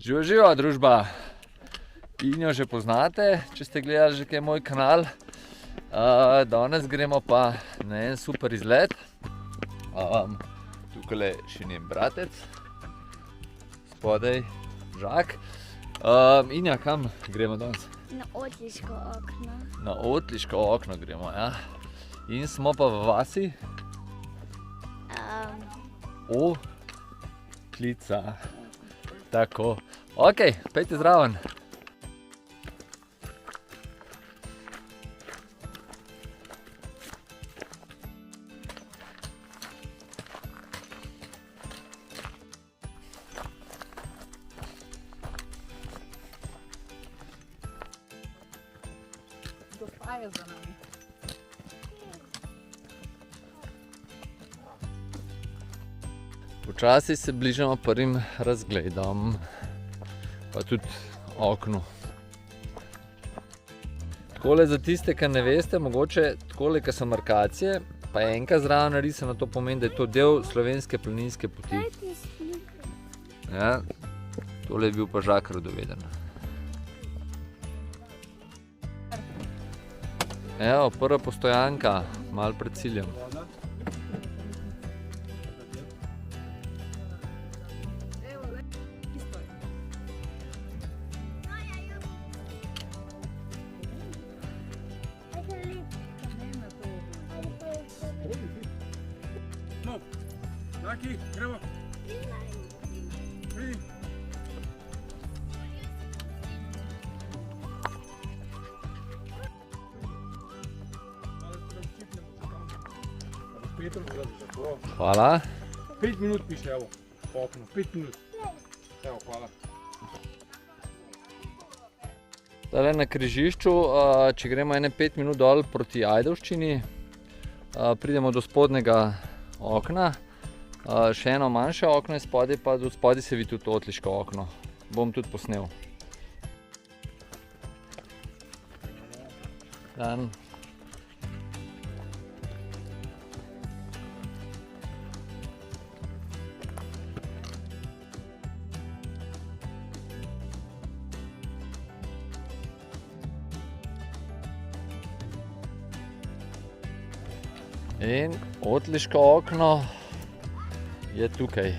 Živo, živo, družba. Injo že poznate, če ste gledali že kaj moj kanal. Danes gremo pa na en super izlet. Tukaj še njen bratec. Spodaj Žak. Inja, kam gremo danes? Na Otliško okno. Na Otliško okno gremo, ja. In smo pa v vasi Otlica. Tako. Ok, pejte zraven. Gospa je za nami. Počasi se bližamo prvim razgledom, pa tudi oknu. Takole za tiste, ki ne veste, mogoče takole, ki so markacije, pa je enka zraven narisana, to pomeni, da je to del slovenske planinske poti. Ja, tole je bil pa Žak radoveden. Evo, prva postojanka, malo pred ciljem. No, Jaki, gremo. Pridi. Hvala. 5 minut piše, evo, okno, 5 minut. Evo, hvala. Tale na križišču, če gremo ene 5 minut dol proti Ajdovščini, pridemo do spodnjega okna, še eno manjše okno je spodaj, pa do spodaj se vidi tudi Otliško okno. Bom tudi posnel. Dan. In Otliško okno je tukaj.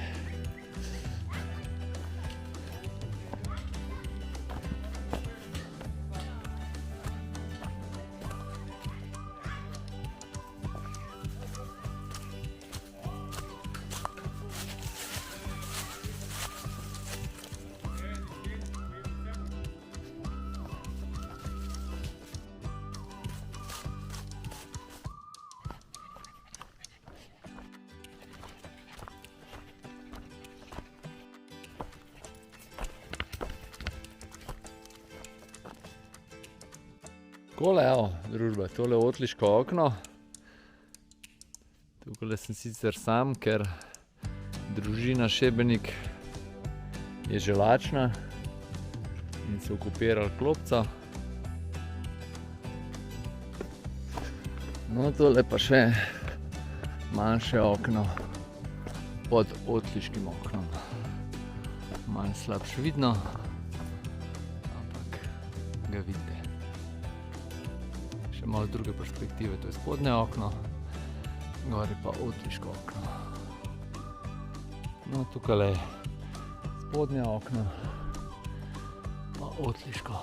Takole, evo, družba, tole je Otliško okno. Tukaj sem sicer sam, ker družina Šebenik je že lačna in so okupirali klopco. No, tole pa še manjše okno pod Otliškim oknom. Malo slabše vidno, ampak ga vidite. Še malo druge perspektive, to je spodnje okno, gori pa Otliško okno. No, tukaj je spodnje okno, pa Otliško.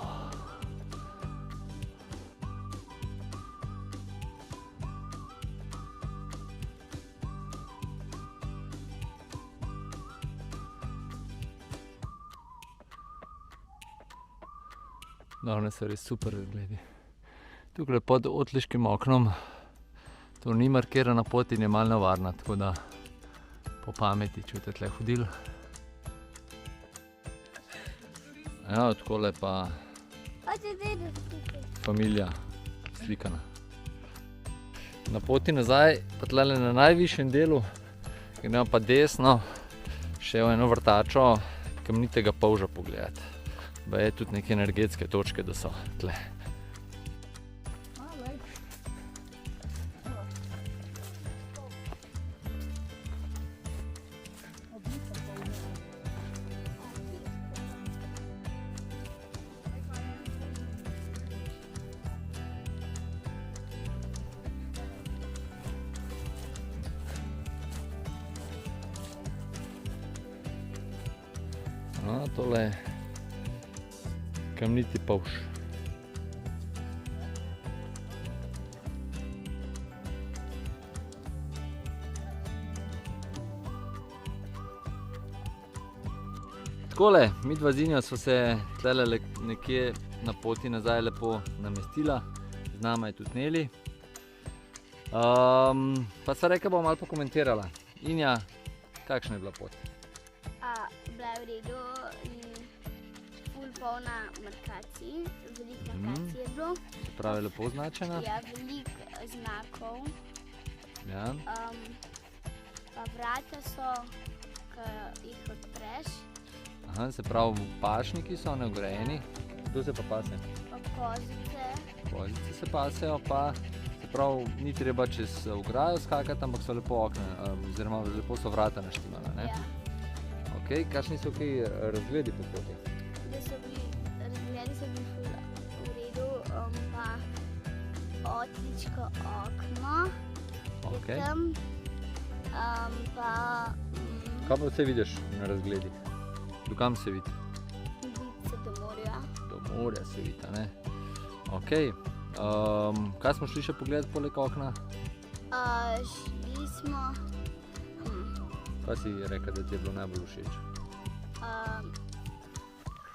Danes so res super razgledi. Tukaj pod Otliškim oknom, to ni markirana pot in je malo nevarna, tako da po pameti, če boste tle hodili. Evo, takole pa familija slikana. Na poti nazaj, pa tlele na najvišjem delu, gremo pa desno, še v eno vrtačo kamnitega polža pogledati. Pa je tudi neke energetske točke, da so tle. No, tole je kamniti polž. Takole, midva z Injo sva se tlele nekje na poti nazaj lepo namestila. Z nama je tudi Neli. Pa sva rekla, bomo malo pokomentirala. Inja, kakšna je bila pot? Bila je v redu in ful polna markacij, veliko markacij je bilo. Se pravi, lepo označena? Ja, veliko znakov. Ja. Pa vrata so, ki jih odpreš. Aha, se pravi, pašniki so neograjeni. Kdo se pa pase? Pa kozice. Kozice se pasejo, pa se pravi, ni treba čez ograjo skakati, ampak so lepo okna, oziroma lepo so vrata naštimala, ne? Ja. Ok, kakšni so kaj razgledi po poti? Razgledi so bili ful v redu, pa otličko okno je tam, pa Kaj pa vse vidiš na razgledih? Do kam se vidi? vidi se do morja. Do morja se vidi, ne? Ok, kaj smo šli še pogledati poleg okna? Šli smo Kaj si rekel, da ti je bilo najbolj všeč?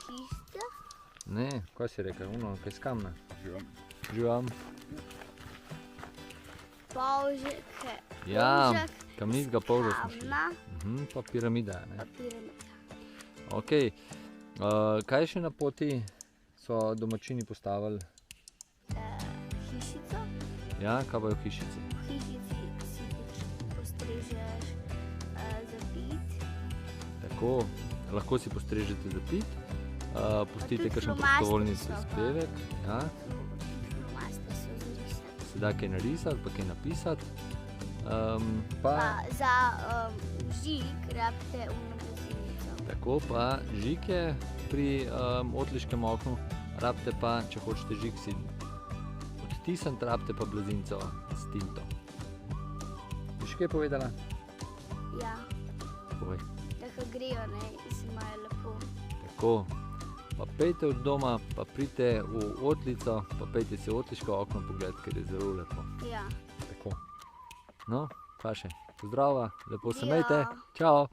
hišice, Ne, kaj si rekel? Ono, kaj s kamna? Živam. polžek, Ja, kamnitega polža smo šli. kamna, Pa piramida, ne? pa piramida. Ok, kaj še na poti so domačini postavili? Hišico, Ja, kaj bojo v hišici? v hišici si postrežeš za pit, Tako, lahko si postrežete za pit, pustite tudi kakšen flomastri prostovoljni so pa. prispevek, ja, flomaster so zarisati. se da kaj narisati, pa kaj napisati. Pa za vžig rabite blazinico. Tako, pa žig je pri otliškem oknu, rabite pa, če hočete žig si odtisniti, rabite pa blazinico s tinto. Bi še kaj povedala? Ja, Povej. da ko grejo, ne, in se imajo lepo. Tako, pa pejte od doma, pa pridite v Otlico, pa pejte si otliško okno pogledati, ker je zelo lepo. Ja. Tako. No, kaj še? Pozdrava, lepo se Ja. imejte. Čau!